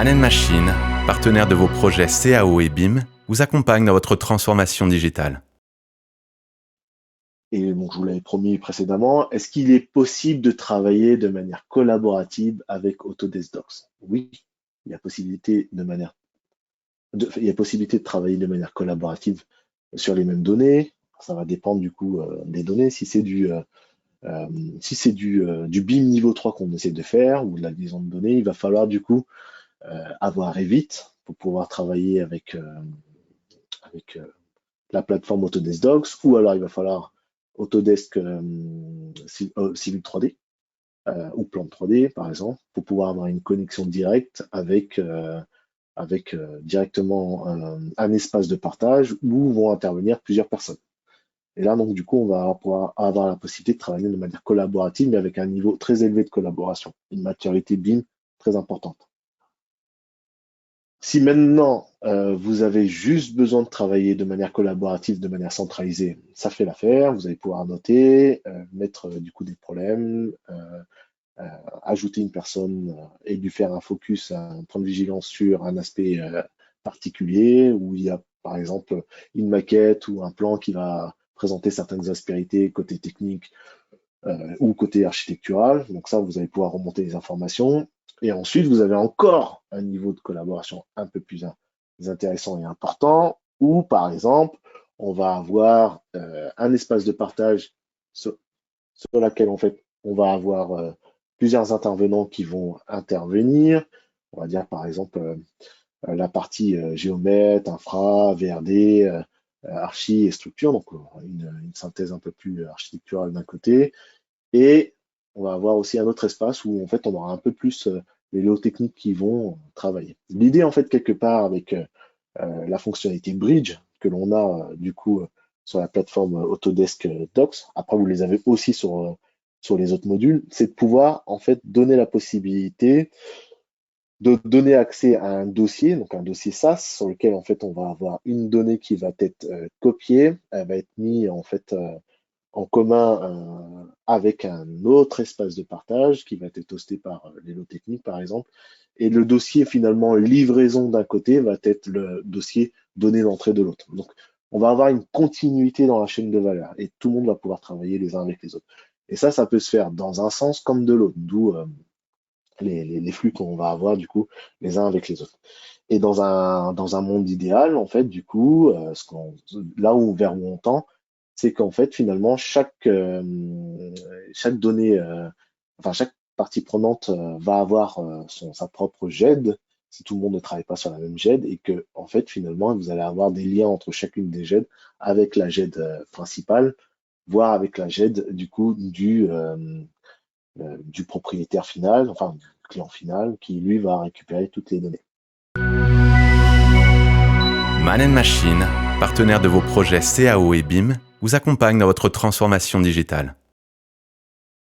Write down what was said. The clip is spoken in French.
Man & Machine, partenaire de vos projets CAO et BIM, vous accompagne dans votre transformation digitale. Et bon, je vous l'avais promis précédemment, est-ce qu'il est possible de travailler de manière collaborative avec Autodesk Docs? Oui, il y a possibilité de travailler de manière collaborative sur les mêmes données. Ça va dépendre du coup des données. Si c'est du BIM niveau 3 qu'on essaie de faire, ou de la liaison de données, il va falloir du coup avoir Revit pour pouvoir travailler avec la plateforme Autodesk Docs, ou alors il va falloir Autodesk Civil 3D ou Plan 3D par exemple, pour pouvoir avoir une connexion directe avec directement un espace de partage où vont intervenir plusieurs personnes. Et là, donc, du coup, on va pouvoir avoir la possibilité de travailler de manière collaborative, mais avec un niveau très élevé de collaboration, une maturité BIM très importante. Si maintenant vous avez juste besoin de travailler de manière collaborative, de manière centralisée, ça fait l'affaire. Vous allez pouvoir noter, mettre du coup des problèmes, ajouter une personne et lui faire un focus, un point de vigilance sur un aspect particulier où il y a par exemple une maquette ou un plan qui va présenter certaines aspérités côté technique ou côté architectural. Donc ça, vous allez pouvoir remonter les informations. Et ensuite, vous avez encore un niveau de collaboration un peu plus intéressant et important, où, par exemple, on va avoir un espace de partage sur lequel, en fait, on va avoir plusieurs intervenants qui vont intervenir. On va dire, par exemple, la partie géomètre, infra, VRD, archi et structure, donc une synthèse un peu plus architecturale d'un côté. Et on va avoir aussi un autre espace où en fait on aura un peu plus les lots techniques qui vont travailler. L'idée en fait quelque part avec la fonctionnalité Bridge que l'on a du coup sur la plateforme Autodesk Docs, après vous les avez aussi sur les autres modules, c'est de pouvoir en fait donner la possibilité de donner accès à un dossier, donc un dossier SAS, sur lequel en fait on va avoir une donnée qui va être copiée, elle va être mise en fait en commun avec un autre espace de partage qui va être hosté par les lots techniques, par exemple. Et le dossier, finalement, livraison d'un côté va être le dossier donné d'entrée de l'autre. Donc, on va avoir une continuité dans la chaîne de valeur et tout le monde va pouvoir travailler les uns avec les autres. Et ça peut se faire dans un sens comme de l'autre, d'où les flux qu'on va avoir, du coup, les uns avec les autres. Et dans un monde idéal, en fait, du coup, là vers où on tend, c'est qu'en fait, finalement, chaque donnée, enfin, chaque partie prenante va avoir sa propre GED, si tout le monde ne travaille pas sur la même GED, et que, en fait, finalement, vous allez avoir des liens entre chacune des GED avec la GED principale, voire avec la GED, du coup, du propriétaire final, enfin, du client final, qui, lui, va récupérer toutes les données. Man & Machine, partenaire de vos projets CAO et BIM, vous accompagne dans votre transformation digitale.